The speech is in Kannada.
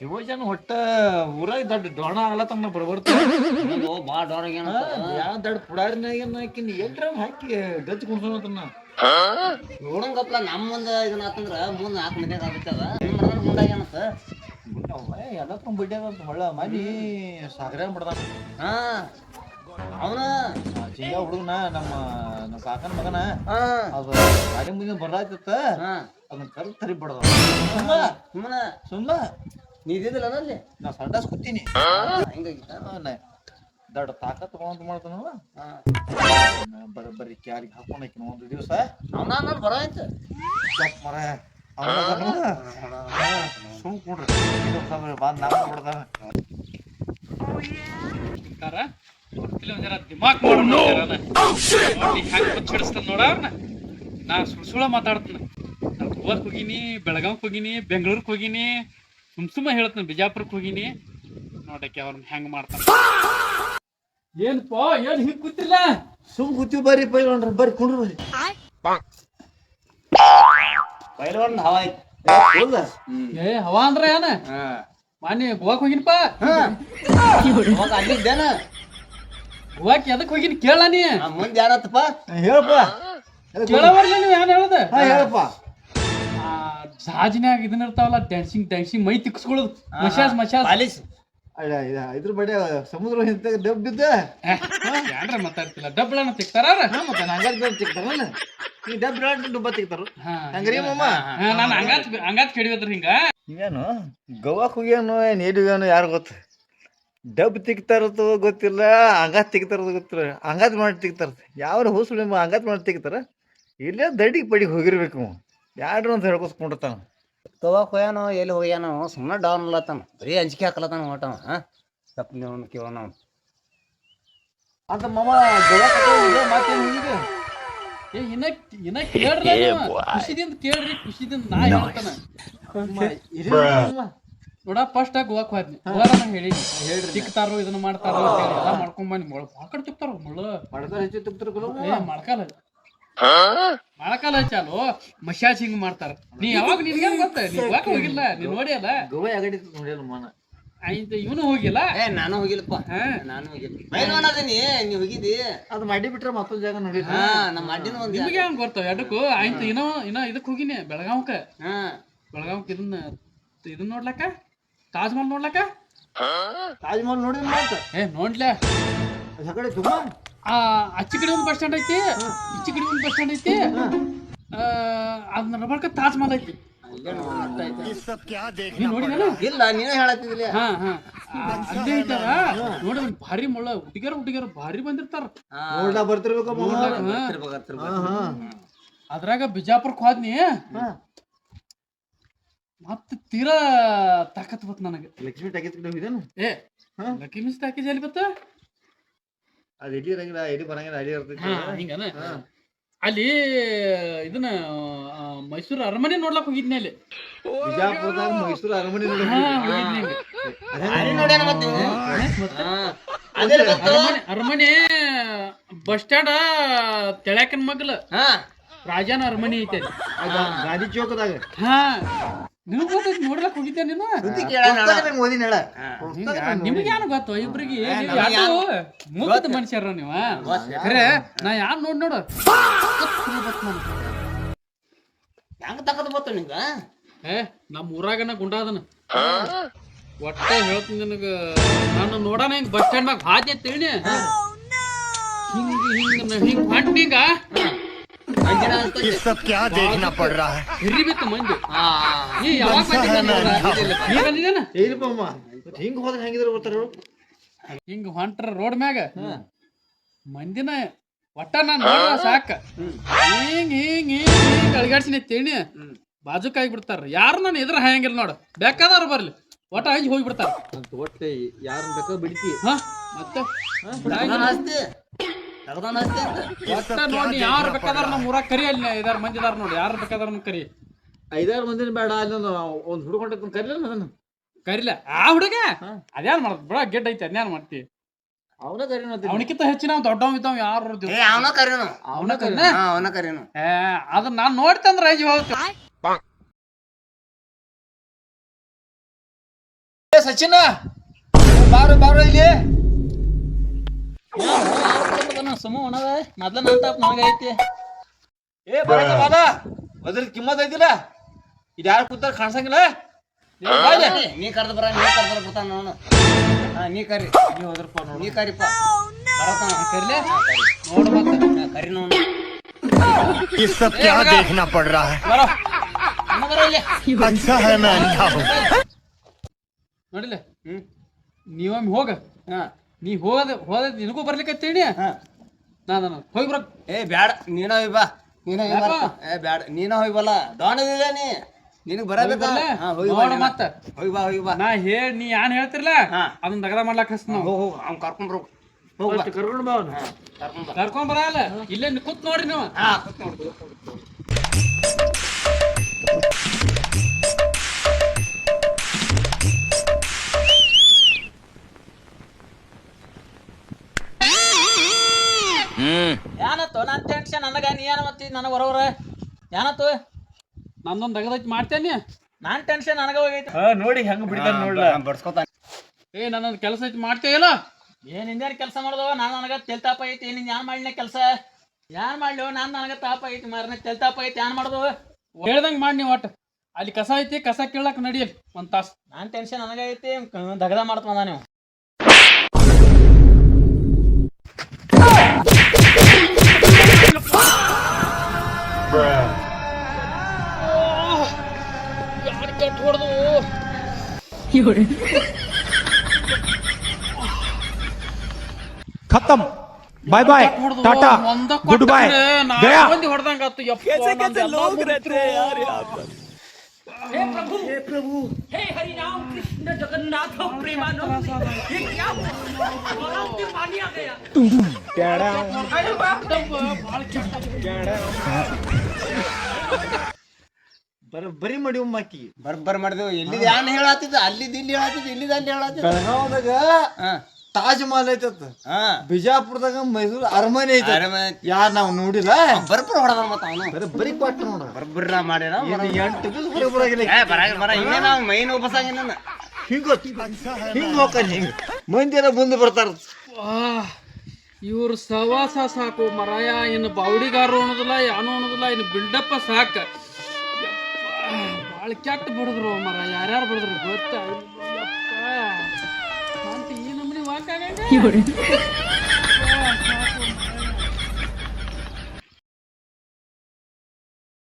ಶಿವಜನ ಒಟ್ಟ ಊರಾಗ ದೊಡ್ಡ ಡೋಣ ಆಗ್ಲತ್ತಮ್ಮ ಬರ್ತಾರೆ ಬಾ ಡೋರಾಗ ಏನ ಯಾವ ದೊಡ್ಡ ಪುಡಾರಿನಾಗ ಹಾಕಿ ಎಲ್ರ ಹಾಕಿ ಗಚ್ಚ ಕುಣ್ಸೋತನ್ನ ನೋಡಂಗಪ್ಲ ನಮ್ಮ ಮುಂದ ಇದನ್ನ ಆತಂದ್ರ ಮುಂದ್ 4 ಮನ್ಯಾಗ ಆಗ್ತದ ಮುಂದಾಗ ಏನತ್ತ ಎಲ್ಲ ಬಿಡ್ಯಾದಂತ ಹೊಳ್ಳ ಮನಿ ಸಾಗರ ಬಿಡ್ದಾನ ಹಾ ಅವನ ಚಿಂಗ ಹುಡುಗನ ನಮ್ಮ ಕಾಕನ ಮಗನ ಅದು ಗಾಡಿ ಮುಂದೆ ಬರ್ಲಾತಿತ್ತ ಅದನ್ನ ಕಲ್ ತರಿ ಬಿಡದ ಸುಮ್ಮನ ಸುಮ್ಮ ನೀ ಇದ್ದಿದ್ದಿಲ್ಲ ಅಲ್ಲಿ ನಾ ಸಂಡಾಸ್ ಕೂತೀನಿ ಹಿಂಗಾಗಿತ್ತ ದೊಡ್ಡ ತಾಕತ್ ತಗೊಂಡ್ ಮಾಡ್ತಾನವ ಬರೀ ಕ್ಯಾರಿಗೆ ಹಾಕೊಂಡಾಕಿ ಒಂದು ದಿವಸ ಅವನ ಬರಾಯ್ತು ಮರ ಸುಮ್ ಕೊಡ್ರಿ ಬಂದ್ ನಾಮ ಬಿಡ್ತಾನ ದಿಮಾಕ್ ಮಾಡಿಸ್ತಾನ ನೋಡ ನಾ ಸುಳ್ಳ ಮಾತಾಡ್ತಾನ ನಾ ಗೋವಾಕ್ ಹೋಗಿನಿ ಬೆಳಗಾವ್ಕ್ ಹೋಗಿನಿ ಬೆಂಗಳೂರಿಗೆ ಹೋಗಿನಿ ಸುಮ್ಮ ಹೇಳ್ತಾನ ಬಿಜಾಪುರಕ್ಕೆ ಹೋಗಿನಿ ನೋಡಕ್ಕೆ ಅವ್ರನ್ನ ಹೆಂಗ್ ಮಾಡ್ತಾನ ಏನ್ಪ ಏನ್ ಹಿಂಗ್ ಕೂತಿಲ್ಲ ಸುಮ್ ಕೂತೀವಿ ಬರ್ರಿ ಪೈಲ್ವಾನ್ರ ಬರ್ರಿ ಕುಂಡ್ರಿ ಬರ್ರಿ ಪೈಲ್ವಾನ್ ಹವಾ ಐತಿ ಏ ಹವಾ ಅಂದ್ರ ಏನ ಮಾನಿ ಗೋವಾಕ್ ಹೋಗಿನಪ್ಪ ಅಲ್ಲಿದ್ದೇನ ಗೋವಾಕ್ ಎದಕ್ ಹೋಗಿನಿ ಕೇಳ ನೀ ಮುಂದೆ ಯಾರತ್ತಪ್ಪ ಹೇಳಪ್ಪ ಕೇಳವರ್ಲ ನೀವು ಏನ್ ಹೇಳದ ಹೇಳಪ್ಪ ಜಾಜಿನ್ಯಾಗ ಇದನ್ನ ಇರ್ತಾವಲ್ಲ ಡ್ಯಾನ್ಸಿಂಗ್ ಮೈ ತಿಕ್ಸ್ಕೊಳ್ಳೋದು ಮಸಾಜ್ ಇದ್ರ ಬಡಿ ಸಮುದ್ರ ಡಬ್ ಬಿದ್ದ ಯಾನ್ರ ಮಾತಾಡ್ತಿಲ್ಲ ಡಬ್ಳನ ತಿಕ್ತಾರ ಮತ್ತೆ ಹಂಗಾದ್ ತಿಕ್ತಾರ ಈ ಡಬ್ ಡುಬ್ಬ ತಿಕ್ತಾರ ಹಂಗ್ರಿ ಮಮ್ಮ ನಾನು ಹಂಗಾತ್ ಕೆಡಿಯೋದ್ರಿ ಹಿಂಗ ಇವೇನು ಗೋವಾಕ್ ಹೋಗ್ಯಾನು ಏನ್ ಎಲ್ಲಿಗ್ಯಾನು ಯಾರು ಗೊತ್ತ ಡಬ್ ತಿಕ್ತಾರದು ಗೊತ್ತಿಲ್ಲ ಹಂಗಾತ್ ತಿಕ್ತಾರದು ಗೊತ್ತಿಲ್ಲ ಹಂಗಾತ್ ಮಾಡಿ ತಿಕ್ತಾರ ಯಾವ ಹೂಸುಳಿ ಹಂಗಾತ್ ಮಾಡಿ ತಿಕ್ತಾರ ಇಲ್ಲೇ ದಡಿಗೆ ಪಡಿಗೆ ಹೋಗಿರ್ಬೇಕು ಯಾರು ಅಂತ ಹೇಳ್ಕೊಸ್ಕೊಂಡಿರ್ತಾನ ಗೋವಾಕ್ ಹೋಗ್ಯಾನೋ ಎಲ್ಲಿ ಹೋಗ್ಯಾನೋ ಸುಮ್ಮನೆ ಡೌನ್ ಅಲ್ಲತ್ತಾನ ಬರೀ ಅಂಜಿಕೆ ಹಾಕಲತ್ತಾನ ಓಟವ ತಪ್ಪ ನೀವು ಕೇಳೋಣ ಅಂತ ಮಮ್ಮ ಗೋವಾಕ್ ಮಾತೇನು ಹೋಗಿದೆ ಏ ಇನ್ನ ಕೇಳ್ರಿ ಖುಷಿದಿಂದ ಕೇಳ್ರಿ ಖುಷಿದಿಂದ ನಾ ಹೇಳ್ತಾನ ನೋಡ ಫಸ್ಟ್ ಗೋವಾಕ್ ಹೋದ್ನಿ ಗೋವಾ ಹೇಳಿ ತಿಕ್ತಾರೋ ಇದನ್ನ ಮಾಡ್ತಾರೋ ಎಲ್ಲ ಮಾಡ್ಕೊಂಡ್ ಬನ್ನಿ ಭಾಳ ಕಡೆ ತಿಕ್ತಾರ ಮುಳ್ಳು ಮಡ್ಕಾಲ ಹೆಚ್ಚು ತಿಕ್ತಾರ ಏ ಮಳಕಾಲ ಚಾಲು ಮಸಾಜ್ ಹಿಂಗ್ ಮಾಡ್ತಾರ ನೀ ಯಾವಾಗ ನಿನ್ಗೇನ್ ಗೊತ್ತ ನೀ ಗೋವಾಕ್ ಹೋಗಿಲ್ಲ ನೀ ನೋಡಿಯಲ್ಲ ಗೋವಾ ಯಾಗಡಿ ನೋಡಿಯಲ್ಲ ಮಾನ ಆಯ್ತು ಇವನು ಹೋಗಿಲ್ಲ ನಾನು ಹೋಗಿಲ್ಲಪ್ಪ ನಾನು ಹೋಗಿಲ್ಲ ಪೈಲ್ವಾನ್ ಅದೀನಿ ನೀ ಹೋಗಿದ್ದಿ ಅದು ಮಾಡಿ ಬಿಟ್ರೆ ಮತ್ತೊಂದು ಜಾಗ ನೋಡಿ ನಮ್ಮ ಅಡ್ಡಿನ ಒಂದ್ ನಿಮ್ಗೆ ಹೆಂಗ್ ಗೊತ್ತಾವ ಎರಡಕ್ಕೂ ಆಯ್ತು ಇನ್ನ ಇದಕ್ ಹೋಗಿನಿ ಬೆಳಗಾವ್ಕ ಇದನ್ನ ನೋಡ್ಲಕ್ಕ ತಾಜ್ ಮಹಲ್ ನೋಡ್ಲಕ್ಕ ತಾಜ್ ಮಹಲ್ ನೋಡಿ ಏ ನೋಡ್ಲ ಕಡೆ ತುಂಬಾ ಅಚ್ಚಿ ಕಡೆ ಒಂದು ಬಸ್ ಸ್ಟ್ಯಾಂಡ್ ಐತಿ ಇಚ್ಚಿ ಕಡೆ ಒಂದು ಬಸ್ ಸ್ಟ್ಯಾಂಡ್ ಐತಿ ಅದನ್ನ ನಡ್ಬಾರ್ಕ ತಾಜ್ ಮಹಲ್ ಐತಿ ಇಲ್ಲ ನೀನೇ ಹೇಳತ್ತಿದ್ರಿ ಅಲ್ಲೇ ಐತಾರ ನೋಡಿ ಭಾರಿ ಮುಳ್ಳ ಹುಡುಗಿಯರು ಭಾರಿ ಬಂದಿರ್ತಾರ ನೋಡ್ಲಾ ಬರ್ತಿರ್ಬೇಕು ಅದ್ರಾಗ ಬಿಜಾಪುರಕ್ಕೆ ಹೋದ್ನಿ ಮತ್ತ ತೀರಾ ತಾಕತ್ ಬತ್ ನನಗೆ ಲಕ್ಷ್ಮಿ ಟಾಕೀಸ್ ಕಡೆ ಹೋಗಿದ್ದೇನು ಏ ಲಕ್ಷ್ಮಿ ಟಾಕೀಸ್ ಎಲ್ಲಿ ಬತ್ತ ಅದು ಎಡಿ ಇರಂಗಿಲ್ಲ ಎಡಿ ಬರಂಗಿಲ್ಲ ಅಡಿ ಇರ್ತೈತಿ ಹಿಂಗನ ಅಲ್ಲಿ ಇದನ್ನ ಮೈಸೂರು ಅರಮನೆ ನೋಡ್ಲಕ್ ಹೋಗಿದ್ನಿ ಅಲ್ಲಿ ಬಿಜಾಪುರದಾಗ ಮೈಸೂರು ಅರಮನೆ ಅರಮನೆ ಬಸ್ ಸ್ಟ್ಯಾಂಡ್ ತೆಳ್ಯಾಕನ್ ಮಗ್ಲ ರಾಜಾನ ಅರಮನೆ ಐತೆ ಗಾಂಧಿ ಚೌಕದಾಗ ನಿನಗ್ ಗೊತ್ತೈತಿ ನೋಡ್ಲಕ್ ಹೋಗಿದ್ದೆ ನೀನು ಓದಿನ ನಿಮ್ಗೆ ಏನು ಗೊತ್ತು ಇಬ್ರಿಗೆ ಮುಗ್ದ ಮನುಷ್ಯರ ನೀವ ಖರೆ ನಾ ಯಾರು ನೋಡು ಹೆಂಗ ತಕದ್ ಬತ್ತ ನಿಂಗ ಏ ನಮ್ಮ ಊರಾಗನ ಗುಂಡಾದನ ಒಟ್ಟ ಹೇಳ್ತೀನಿ ನಿನಗ ನಾನು ನೋಡೋಣ ಹಿಂಗ ಬಸ್ ಸ್ಟ್ಯಾಂಡ್ ಮ್ಯಾಗ ಹಾದ್ನೆ ತಿಳಿ ಹಿಂಗ ಹೊಂಟಿಂಗ ಹಿರಿಬೇಕು ಮಂದಿ ಹಿಂಗ ಹೋದಾಗ ಹೆಂಗಿದ್ರು ಬರ್ತಾರ ಹಿಂಗ ಹೊಂಟ್ರ ರೋಡ್ ಮ್ಯಾಗ ಮಂದಿನ ಒಟ್ಟ ನಾನ್ ಸಾಕ ಹಿಂಗ್ ಹಿಂಗ್ ಹಿಂಗ್ ಹಿಂಗ್ ಅಳಗಾಡ್ಸಿನ ತೇಣಿ ಬಾಜುಕ್ ಆಗಿಬಿಡ್ತಾರ ಯಾರು ನಾನು ಎದುರು ಹಾಯಂಗಿಲ್ಲ ನೋಡ ಬೇಕಾದವ್ರು ಬರ್ಲಿ ಒಟ್ಟ ಹಂಗಿ ಹೋಗ್ಬಿಡ್ತಾರ ಒಟ್ಟೆ ಯಾರನ್ನ ಬೇಕಾ ಬಿಡ್ತಿ ಮತ್ತೆ ನೋಡಿ ಯಾರು ಬೇಕಾದ್ರ ನಮ್ಮ ಊರಾಗ ಕರಿ ಅಲ್ಲಿ 5-6 ಮಂದಿ ಇದಾರ ನೋಡಿ ಯಾರು ಬೇಕಾದ್ರ ಕರಿ 5-6 ಮಂದಿನ ಬೇಡ ಅಲ್ಲಿ ಒಂದ್ ಹುಡುಕೊಂಡ ಕರಿಲ್ಲ ಅದನ್ನ ಕರಿಲ್ಲ ಆ ಹುಡುಗ ಅದ್ಯಾನ್ ಮಾಡ್ತ ಬಿಡ ಗೆಡ್ ಐತಿ ಅದ್ಯಾನ್ ಮಾಡ್ತಿ ಅವನ ಕರಿನ ಅವನಿಕಿಂತ ಹೆಚ್ಚಿನ ದೊಡ್ಡವ್ ಇದ್ದಾವ ಯಾರು ಅವನ ಕರಿನು ಅದನ್ನ ನಾನ್ ನೋಡ್ತಂದ್ರ ಹೋಗ್ತೀನಿ ಸಚಿನ ಬಾರೋ ಬಾರೋ ಇಲ್ಲಿ. ಸುಮ್ಮ ಒಣದ ಮೊದ್ಲ ನನ್ ತಾಪ್ ನನಗೈತಿ. ಏ ಬರಕ ಬಾಲ ಅದ್ರಲ್ಲಿ ಕಿಮ್ಮತ್ ಐತಿಲ್ಲ. ಇದು ಯಾರು ಕೂತಾರ ಕಾಣಿಸಂಗಿಲ್ಲ. ನೀ ಕರ್ದ ಬರ ಬರ್ತಾನ ನಾನು. ನೀ ಕರಿ ನೀವು ಅದ್ರಪ್ಪ ನೋಡಿ. ನೀ ಕರಿಪ ಬರತಾನ ಕರಿಲೆ ನೋಡು ಮತ್ತೆ ಕರಿ ನೋಡು. ये सब क्या देखना पड़ रहा है? ಬರೋ ಅಣ್ಣ ಬರೋ ಇಲ್ಲಿ. अच्छा है मैं अंधा हूँ. ನೋಡಿಲ್ಲ ನೀವೊಮ್ಮೆ ಹೋಗ. ನೀ ಹೋದ ನಿನಗೂ ಬರ್ಲಿಕ್ಕತ್ತೇಳಿ ನಾನು ಹೋಗಿ ಬರ. ಏ ಬ್ಯಾಡ ನೀನ ಹೋಗಿ ಬಾ. ನೀನ ಹೋಗಿ ಬಾ. ಏ ಬ್ಯಾಡ ನೀನ ಹೋಗಿ ಬಲ್ಲ ದೊಣ್ಣದಿಲ್ಲ ನೀ ನಿನಗೆ ಬರಬೇಕ. ನೋಡು ಮತ್ತ ಹೋಗಿ ಬಾ ಹೋಗಿ ಬಾ. ನಾ ಹೇಳಿ ನೀ ಏನ್ ಹೇಳ್ತಿರ್ಲ ಅದನ್ನ ದಗದ ಮಾಡ್ಲಾಕ ಹಸ್ತ ನಾವು. ಹೋಗ್ ಅವ್ನು ಕರ್ಕೊಂಡ್ ಬರೋ. ಹೋಗಿ ಬಾ ಕರ್ಕೊಂಡು ಬಾ ಅವ್ನು. ಕರ್ಕೊಂಡ್ ಬರಲ್ಲ ಇಲ್ಲೇ ಕೂತ್ ನೋಡ್ರಿ ನೀವು. ಕೂತ್ ನೋಡು. ಏನಾತು ನನ್ ಟೆನ್ಷನ್ ನನಗ ನೀ ಏನ ಮತ್ತಿ ನನಗ ಹೊರವರ ಏನಾತು ನಂದೊಂದು ದಗದೈತಿ ಮಾಡ್ತೇನಿ. ನಾನ್ ಟೆನ್ಷನ್ ನನಗ ಹೋಗೈತಿ. ನೋಡಿ ಹೆಂಗ್ ಬಿಡ್ತಾನೆ ನೋಡ್ಲ. ಬಡ್ಸ್ಕೊತಾನೆ. ಏ ನನ್ನೊಂದು ಕೆಲಸ ಐತಿ ಮಾಡ್ತೇಯಲ್ಲ. ಏನ್ ಹಿಂದೇನು ಕೆಲಸ ಮಾಡ್ದವ ನಾನು ನನಗ ತೆಲ್ತಾಪ ಐತಿ. ನಿನ್ ಯಾನ್ ಮಾಡ್ಲಿನ ಕೆಲಸ ಯಾನ್ ಮಾಡ್ಲಿ ನಾನು ನನಗ ತಾಪ ಐತಿ ಮಾರನೆ ತೆಲ್ತಾಪ ಐತಿ ಯಾನ್ ಮಾಡ್ದವ ಹೇಳ್ದಂಗ್ ಮಾಡಿ ನೀವು ಒಟ್ಟು. ಅಲ್ಲಿ ಕಸ ಐತಿ ಕಸ ಕೇಳಕ್ ನಡಿಯಲ್ ಒಂದ್ ತಾಸ್. ನಾನ್ ಟೆನ್ಷನ್ ನನಗ ಐತಿ ದಗದ ಮಾಡ್ತದ ನೀವು. खत्म bye bye tata goodbye गया. ಹೊಡೆದಂಗಾತು. ಬರೀ ಮಾಡಿವ್ ಮಾಕಿ ಬರ್ಬರ್ ಮಾಡಿದೆವು. ಎಲ್ಲಿದ್ ಯಾನ್ ಹೇಳತ್ತಿದ್ದ ಅಲ್ಲಿದ್ ಇಲ್ಲಿ ಹೇಳತ್ತಿದ್ದ ಇಲ್ಲಿದ್ ಅಲ್ಲಿ ಹೇಳತ್ತಿದ್ದ. ಬೆಳಗಾವದಾಗ ತಾಜ್ ಮಹಲ್ ಐತತ್. ಬಿಜಾಪುರದಾಗ ಮೈಸೂರು ಅರಮನೆ ಐತಿ. ಯಾರ್ ನಾವ್ ನೋಡಿಲ್ಲ. ಬರ್ಬರ್ ಹೊಡೆದ ಮತ್ತ ಅವನು ಬರೀ ಕೊಟ್ಟ ನೋಡ. ಬರ್ಬರ್ನ ಮಾಡ್ಯಾನ. 8 ದಿವಸ ಬರಾಗಿಲ್ಲ. ಹಿಂಗೆ ನಾವು ಮೈನ್ ಒಬ್ಬಸಾಗಿ ನನ್ನ ಹಿಂಗ್ ಹೋಗ್ತಾನೆ ಹಿಂಗ್ ಮಂದಿರ ಮುಂದೆ ಬರ್ತಾರ. ಇವ್ರ ಸವಾಸ ಸಾಕು ಮರಾಯ. ಇನ್ನು ಬಾವಡಿಗಾರರು ಅನ್ನೋದಿಲ್ಲ ಯಾನು ಅನ್ನೋದಿಲ್ಲ. ಇನ್ನು ಬಿಲ್ಡಪ್ಪ ಸಾಕ. ಭಾಳ ಕೆಟ್ಟ ಬಿಡಿದ್ರು ಮರ. ಯಾರ್ಯಾರು ಬಿಡಿದ್ರು ಗೊತ್ತ ಈ ನಮ್ಮನೆ ವಾಕ್ ಆಗಂಗ.